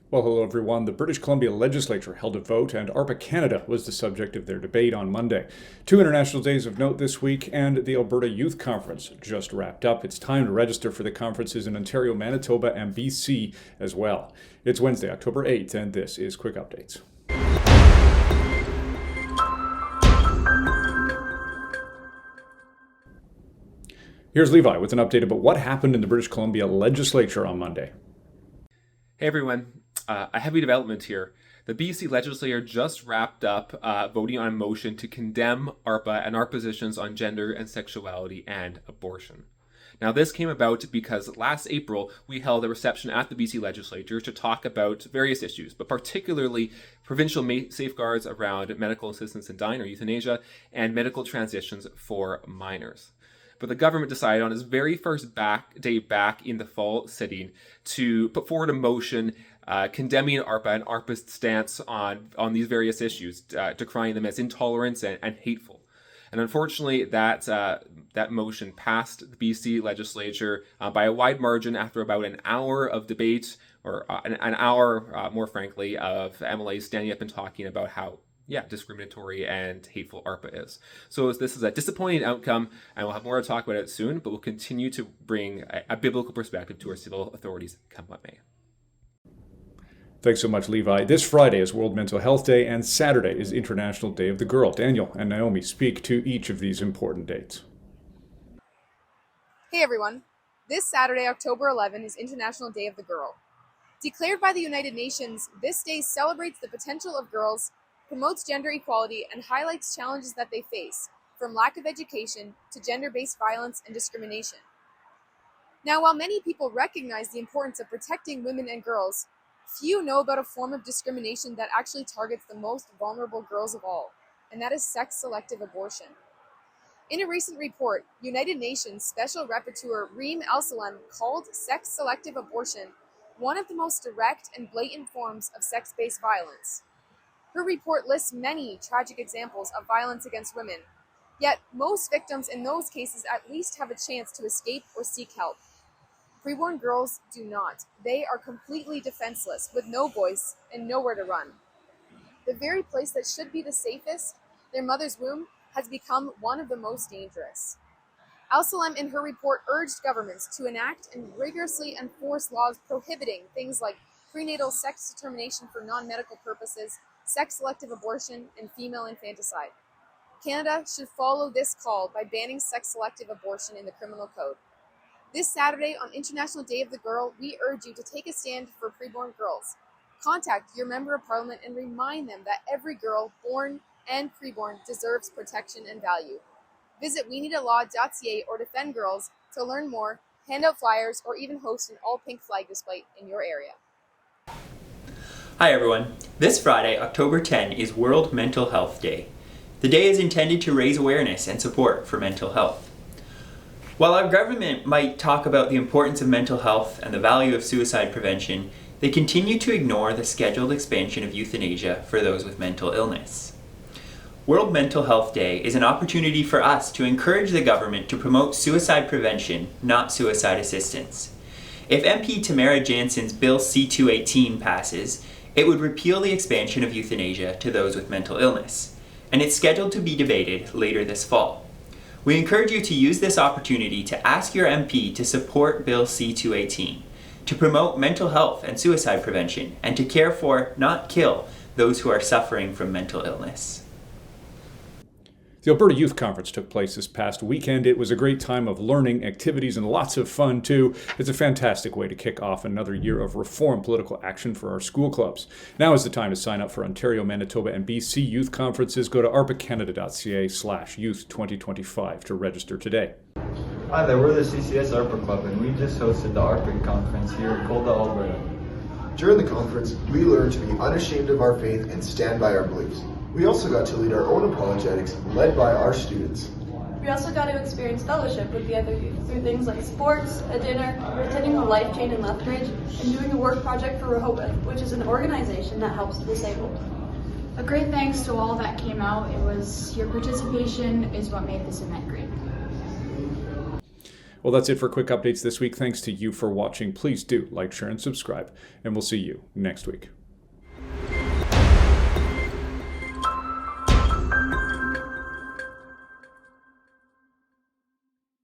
Well, hello everyone. The British Columbia Legislature held a vote, and ARPA Canada was the subject of their debate on Monday. Two international days of note this week, and the Alberta Youth Conference just wrapped up. It's time to register for the conferences in Ontario, Manitoba, and BC as well. It's Wednesday, October 8th, and this is Quick Updates. Here's Levi with an update about what happened in the British Columbia Legislature on Monday. Hey everyone, a heavy development here. The BC Legislature just wrapped up voting on a motion to condemn ARPA and our positions on gender and sexuality and abortion. Now this came about because last April we held a reception at the BC Legislature to talk about various issues, but particularly provincial safeguards around medical assistance in dying or euthanasia and medical transitions for minors. But the government decided on its very first day back in the fall sitting to put forward a motion condemning ARPA and ARPA's stance on these various issues, decrying them as intolerant and hateful. And unfortunately, that motion passed the BC Legislature by a wide margin after about an hour of debate, or an hour, more frankly, of MLAs standing up and talking about how discriminatory and hateful ARPA is. So this is a disappointing outcome, and we'll have more to talk about it soon, but we'll continue to bring a biblical perspective to our civil authorities come what may. Thanks so much, Levi. This Friday is World Mental Health Day, and Saturday is International Day of the Girl. Daniel and Naomi speak to each of these important dates. Hey everyone. This Saturday, October 11, is International Day of the Girl. Declared by the United Nations, this day celebrates the potential of girls, promotes gender equality, and highlights challenges that they face, from lack of education to gender-based violence and discrimination. Now, while many people recognize the importance of protecting women and girls, few know about a form of discrimination that actually targets the most vulnerable girls of all, and that is sex-selective abortion. In a recent report, United Nations Special Rapporteur Reem Al-Salem called sex-selective abortion one of the most direct and blatant forms of sex-based violence. Her report lists many tragic examples of violence against women, yet most victims in those cases at least have a chance to escape or seek help. Preborn girls do not. They are completely defenseless, with no voice and nowhere to run. The very place that should be the safest, their mother's womb, has become one of the most dangerous. Al-Salem in her report urged governments to enact and rigorously enforce laws prohibiting things like prenatal sex determination for non-medical purposes, sex-selective abortion, and female infanticide. Canada should follow this call by banning sex-selective abortion in the criminal code. This Saturday, on International Day of the Girl, we urge you to take a stand for preborn girls. Contact your Member of Parliament and remind them that every girl, born and preborn, deserves protection and value. Visit weneedalaw.ca or Defend Girls to learn more, hand out flyers, or even host an all-pink flag display in your area. Hi everyone. This Friday, October 10, is World Mental Health Day. The day is intended to raise awareness and support for mental health. While our government might talk about the importance of mental health and the value of suicide prevention, they continue to ignore the scheduled expansion of euthanasia for those with mental illness. World Mental Health Day is an opportunity for us to encourage the government to promote suicide prevention, not suicide assistance. If MP Tamara Jansen's Bill C-218 passes, it would repeal the expansion of euthanasia to those with mental illness, and it's scheduled to be debated later this fall. We encourage you to use this opportunity to ask your MP to support Bill C-218, to promote mental health and suicide prevention, and to care for, not kill, those who are suffering from mental illness. The Alberta Youth Conference took place this past weekend. It was a great time of learning, activities, and lots of fun, too. It's a fantastic way to kick off another year of reform political action for our school clubs. Now is the time to sign up for Ontario, Manitoba, and BC youth conferences. Go to arpacanada.ca/youth2025 to register today. Hi there, we're the CCS ARPA Club, and we just hosted the ARPA Conference here in Colda, Alberta. During the conference, we learned to be unashamed of our faith and stand by our beliefs. We also got to lead our own apologetics led by our students. We also got to experience fellowship with the other youth through things like sports, a dinner, attending the Life Chain in Lethbridge, and doing a work project for Rehoboth, which is an organization that helps the disabled. A great thanks to all that came out. Your participation is what made this event great. Well, that's it for quick updates this week. Thanks to you for watching. Please do like, share, and subscribe, and we'll see you next week.